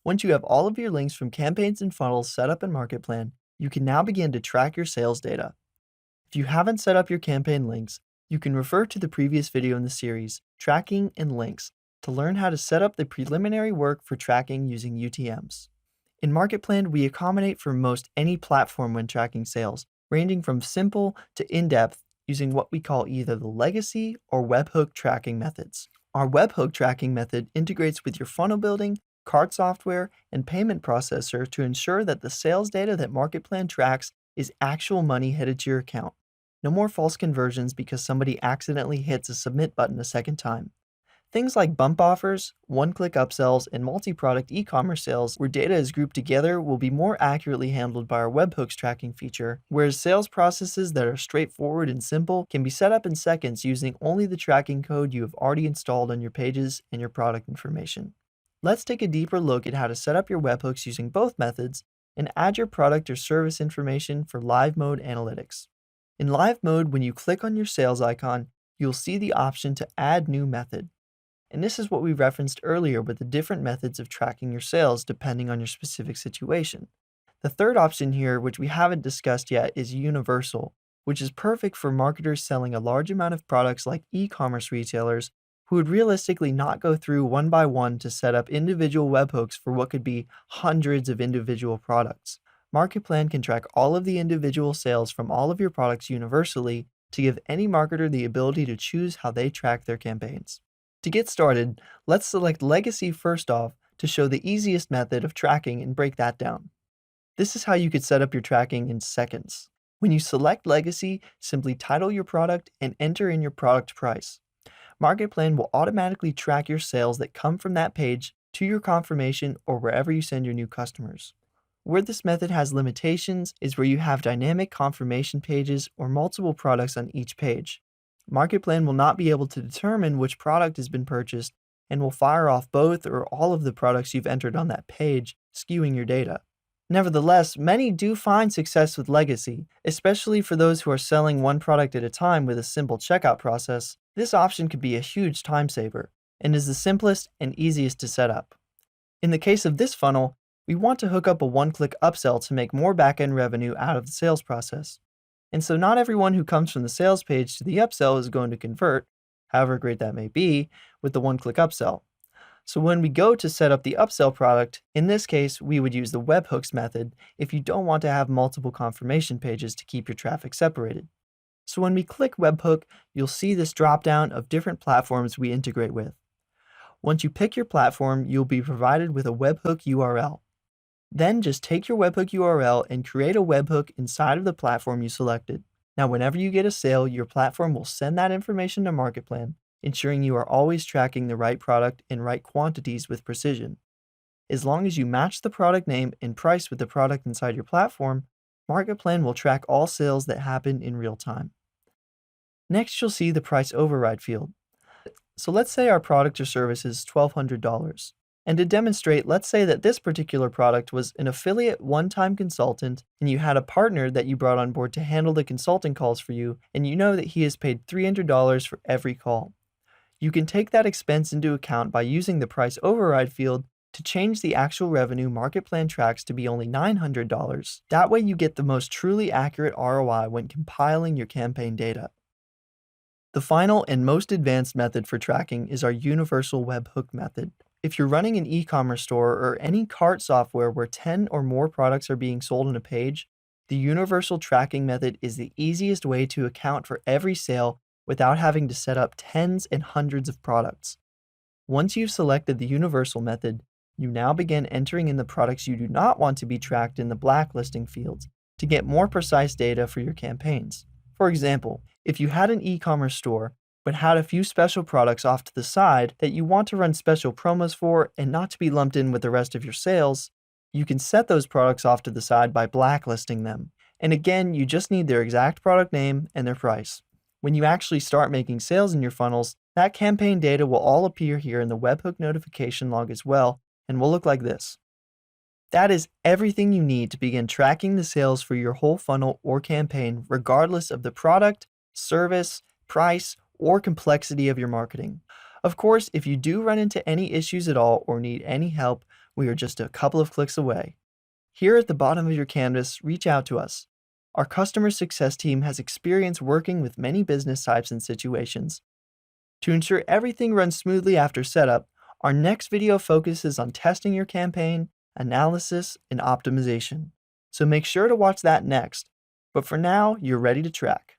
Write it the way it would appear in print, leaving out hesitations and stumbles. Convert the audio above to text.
Once you have all of your links from campaigns and funnels set up in MarketPlan, you can now begin to track your sales data. If you haven't set up your campaign links, you can refer to the previous video in the series, Tracking and Links, to learn how to set up the preliminary work for tracking using UTMs. In MarketPlan, we accommodate for most any platform when tracking sales, ranging from simple to in-depth using what we call either the legacy or webhook tracking methods. Our webhook tracking method integrates with your funnel building, cart software, and payment processor to ensure that the sales data that MarketPlan tracks is actual money headed to your account. No more false conversions because somebody accidentally hits a submit button a second time. Things like bump offers, one-click upsells, and multi-product e-commerce sales where data is grouped together will be more accurately handled by our webhooks tracking feature, whereas sales processes that are straightforward and simple can be set up in seconds using only the tracking code you have already installed on your pages and your product information. Let's take a deeper look at how to set up your webhooks using both methods and add your product or service information for live mode analytics. In live mode, when you click on your sales icon, you'll see the option to add new method. And this is what we referenced earlier with the different methods of tracking your sales depending on your specific situation. The third option here, which we haven't discussed yet, is universal, which is perfect for marketers selling a large amount of products like e-commerce retailers who would realistically not go through one by one to set up individual webhooks for what could be hundreds of individual products. MarketPlan can track all of the individual sales from all of your products universally to give any marketer the ability to choose how they track their campaigns. To get started, let's select Legacy first off to show the easiest method of tracking and break that down. This is how you could set up your tracking in seconds. When you select Legacy, simply title your product and enter in your product price. MarketPlan will automatically track your sales that come from that page to your confirmation or wherever you send your new customers. Where this method has limitations is where you have dynamic confirmation pages or multiple products on each page. MarketPlan will not be able to determine which product has been purchased and will fire off both or all of the products you've entered on that page, skewing your data. Nevertheless, many do find success with Legacy, especially for those who are selling one product at a time with a simple checkout process. This option could be a huge time saver and is the simplest and easiest to set up. In the case of this funnel, we want to hook up a one-click upsell to make more back-end revenue out of the sales process. And so not everyone who comes from the sales page to the upsell is going to convert, however great that may be, with the one-click upsell. So when we go to set up the upsell product, in this case, we would use the webhooks method if you don't want to have multiple confirmation pages to keep your traffic separated. So when we click webhook, you'll see this drop-down of different platforms we integrate with. Once you pick your platform, you'll be provided with a webhook URL. Then just take your webhook URL and create a webhook inside of the platform you selected. Now, whenever you get a sale, your platform will send that information to MarketPlan, ensuring you are always tracking the right product in right quantities with precision. As long as you match the product name and price with the product inside your platform, MarketPlan will track all sales that happen in real time. Next, you'll see the price override field. So let's say our product or service is $1,200. And to demonstrate, let's say that this particular product was an affiliate one-time consultant and you had a partner that you brought on board to handle the consulting calls for you, and you know that he has paid $300 for every call. You can take that expense into account by using the price override field to change the actual revenue MarketPlan tracks to be only $900. That way you get the most truly accurate ROI when compiling your campaign data. The final and most advanced method for tracking is our universal webhook method. If you're running an e-commerce store or any cart software where 10 or more products are being sold on a page, the universal tracking method is the easiest way to account for every sale without having to set up tens and hundreds of products. Once you've selected the universal method, you now begin entering in the products you do not want to be tracked in the blacklisting fields to get more precise data for your campaigns. For example, if you had an e-commerce store but had a few special products off to the side that you want to run special promos for and not to be lumped in with the rest of your sales, you can set those products off to the side by blacklisting them. And again, you just need their exact product name and their price. When you actually start making sales in your funnels, that campaign data will all appear here in the webhook notification log as well, and will look like this. That is everything you need to begin tracking the sales for your whole funnel or campaign, regardless of the product, service, price, or complexity of your marketing. Of course, if you do run into any issues at all or need any help, We are just a couple of clicks away. Here at the bottom of your canvas, reach out to us. Our customer success team has experience working with many business types and situations. To ensure everything runs smoothly after setup, our next video focuses on testing your campaign, analysis, and optimization. So make sure to watch that next. But for now, you're ready to track.